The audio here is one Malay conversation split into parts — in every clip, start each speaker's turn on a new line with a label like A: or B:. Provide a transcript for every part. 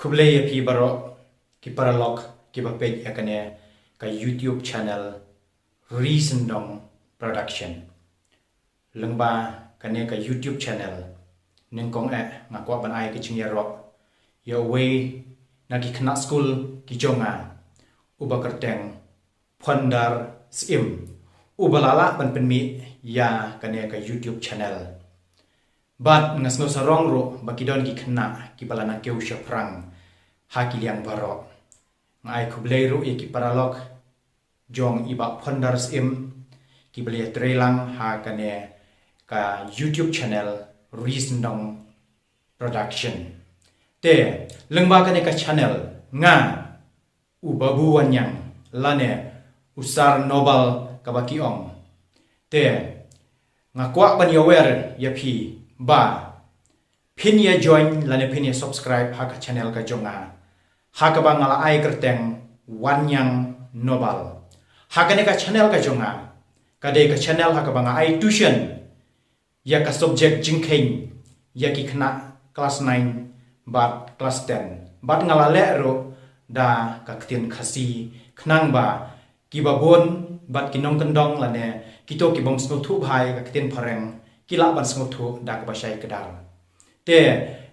A: Khublei Shibun baro ki paralog ki bapej yakane ka YouTube channel Syndong Production. Lengba kane ka YouTube channel ningkong ngakwa ban ai ke chingya ro ya way na ki khna school ki jonga uba kerteng phondar sim ubalala ban penmi ya kane ka YouTube channel. Bat ngasno sarong ro bakidon ki khna ki balana keu shaprang ha ki liang baro ngai Khublei ro ki paralog Jong iba phondar sim ki beli trelang ha kane ka YouTube channel Syndong Production. Te lengba kane ka channel nga Babu Wanniang lane usar Nobal kabaki ong. Te ngakwa ban yawer yapi ba pin ya join lane pin ya subscribe ha ka channel ka jonga ha ka ba ngala ai kerteng Wanniang Nobal ha kane ka channel ka jonga kade ka channel ha ka ba ai tuition ya ka subject jingkeng ya ki khna class 9 bat class 10 bat ngala le ro da ka ktin khasi khnang ba ki babon bat kinong kendong lane kito ki bom sno thu bhai ka ktin phareng kila ban sno thu da ka basai kedar te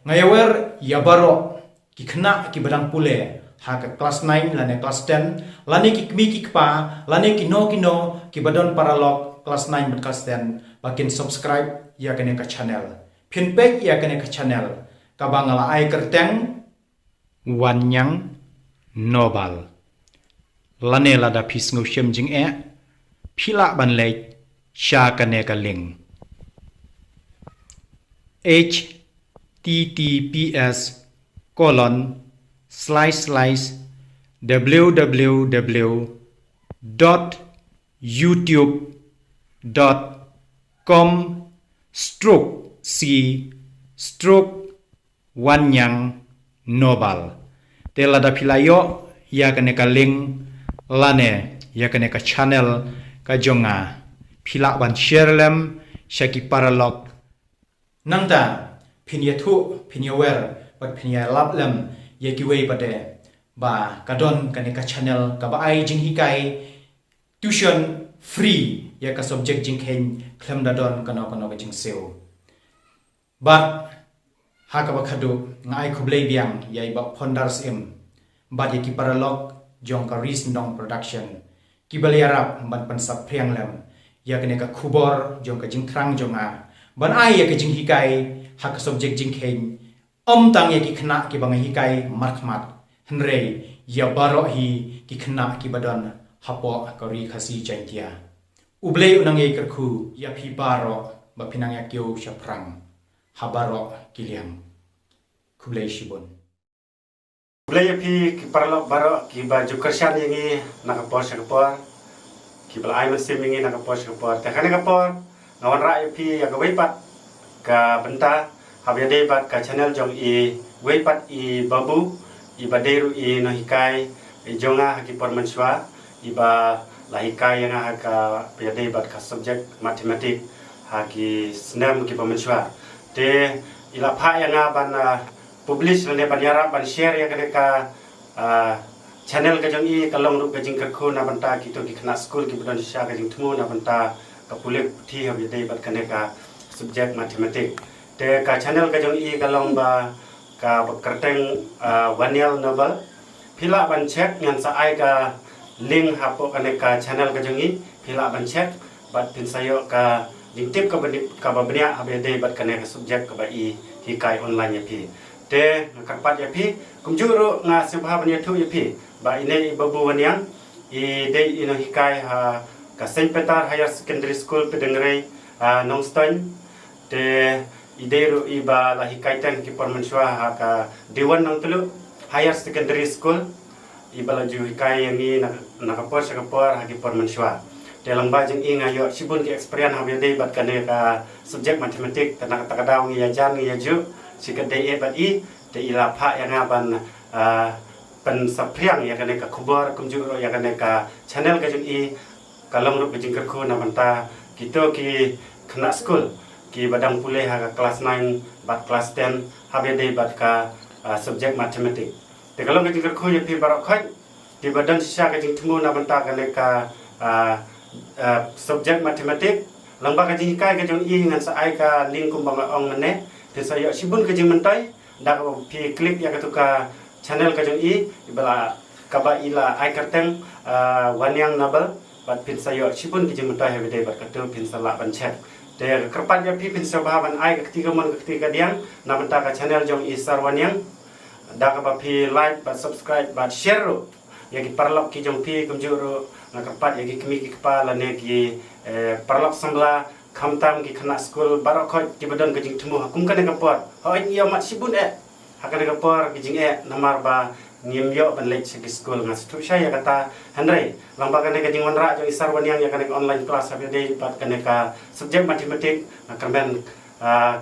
A: ngayawer yabaro ki khna ki badang pule ha ka class 9 lane class 10 lane ki kmi ki kpa lane kino ki badon paralog class 9 bat class 10 bakin subscribe ya kane ka channel pinpek ya kane ka channel ka bangala ai kerteng Wanniang Nobal lane lada phis ngau shem jing phila ban le sha kane ka link https://www.youtube.com/c/Wanniang Nobal telada philayo ya kane ka link lane ya kane ka channel ka jonga phila ban share lem shaki paralog nangda phinya thu phinya wer bat phinya lap lem yaki wei pade ba kadon kane ka channel ka ba ai jing hikai tuition free ya ka subject jing khen khlem da don kana jing seo bat ha ka ba khadu ngai Khublei biang yai ba phondar sim ba yaki paralog Jong ka Syndong Production ki baliarap ban pan sap phriang lem ya kane ka khubor jong ka jing thrang jonga ban ai ya ka jing hikai ha ka subject jing khen tang ya ki khna ki bang hikai markhmat henre ya baro hi ki khna ki badon hapo ka ri khasi jaintia ublei unang ye kerkhu ya phi baro ba pinang ya keu shaprang habaro kiliang Khublei Shibun
B: Khublei phi ki paralog baro ki ba jukarshan yangi nakapor sakapor ki bal ai masim yangi nakapor sakapor ta khane kapor ngawan ra phi ya gawai pat ka benta habya bat ka channel jong i wei pat i babu i baderu i no hikai i jonga haki por manswa i ba la hikai yang ha ka ya bat ka subject matematik haki senam ki por manswa te ila pha yang ban publish le ban yara ban share ya ka channel ka jong i kalong ru ka jing ka khu na banta ki to ki khna school ki budon sha ka jing thumu na banta ka pulek thi habya bat kane ka subject matematik te ka channel ka jong i kalong ba ka kerteng Wanniang Nobal phila ban check ngan sa ai ka link hapo kane ka channel ka jong i phila ban check bat pin sayo ka link tip ka babnya habya bat kane ka subject ka ba i hikai online ya phi te ngakpat ya phi kumjuro nga sebha ban ya thu ya phi ba ine Babu Wanniang i de ino hikai ha ka Saint Peter Higher Secondary School pedengrai Nongstoin te ideru iba la hikaitan ki pormanswa ha ka dewan nang tulu Higher Secondary School iba la ju hikai ni nakapor sakapor ha ki pormanswa te langba jing inga yo Shibun ki experience ha be bat kane ka subject matematik tanak takadaw ngi ya jan ngi ya ju sikadai bat i te ila pha yang ban pen sapriang ya kane ka khubor kumjuro ya kane ka channel ka jing i kalong ru jing kerku na banta kito ki khna school ki badang pule ha ka class 9 bat class 10 habe dei bat ka subjek matematik. Te kalau ke jing kerku ya pi barok khoj di badan sisa ke jing temu na benta ke leka subjek matematik lamba ke jing kai ke jong I ngan sa ai ka link kum bang ong mene te saya Shibun ke jing mentai dak pi klik ya ke tuka channel ke jong I ibala kaba ila ai kerteng Wanniang Nobal bat pin saya Shibun ke jing mentai hebe bat katu pin sala ban chat te kerpat ya pi pin sabha ban ai ke ketiga mon ke ketiga diang na benta ke channel jong I sar Wanniang dak ba pi like bat subscribe bat share ro ya ki parlok ki jong pi kum juro na kerpat ya ki kemi ki kepala ne ki parlok sambla khamtam ki khana school barok khoj ki badan ke jing temu hakum kan ke por hoi ya mat Shibun hakan ke por ki jing namar ba ngim yo ban lek ki school ngas tu saya kata handrai lamba kan ke jing wanra jo isar Wanniang ya kan online class habe dei pat kan ka subjek matematik na kamen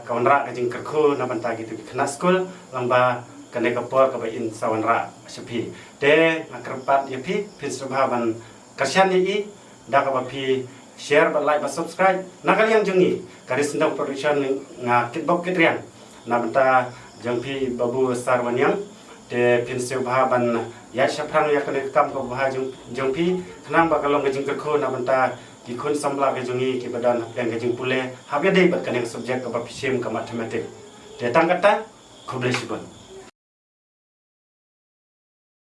B: ka wanra ke jing kerku na banta gitu ki khana school lamba kan ke por ka ba in sawanra sepi de na kerpat ya pi pin subhaban kasyan ni da ka ba pi share ba like ba subscribe na kalian jongi kari Syndong Production nga kitbok kitrian na banta jong pi Babu sar Wanniang de pin subhaban ya shaprang ya kan kam ko ba jong pi khnam ba kalong ke jing kerku na banta ki khun sambla ke jongi ki badan yang ke jing pule habya dei bat kan subjek ka ba pisim ka matematik de tang kata Khublei Shibun.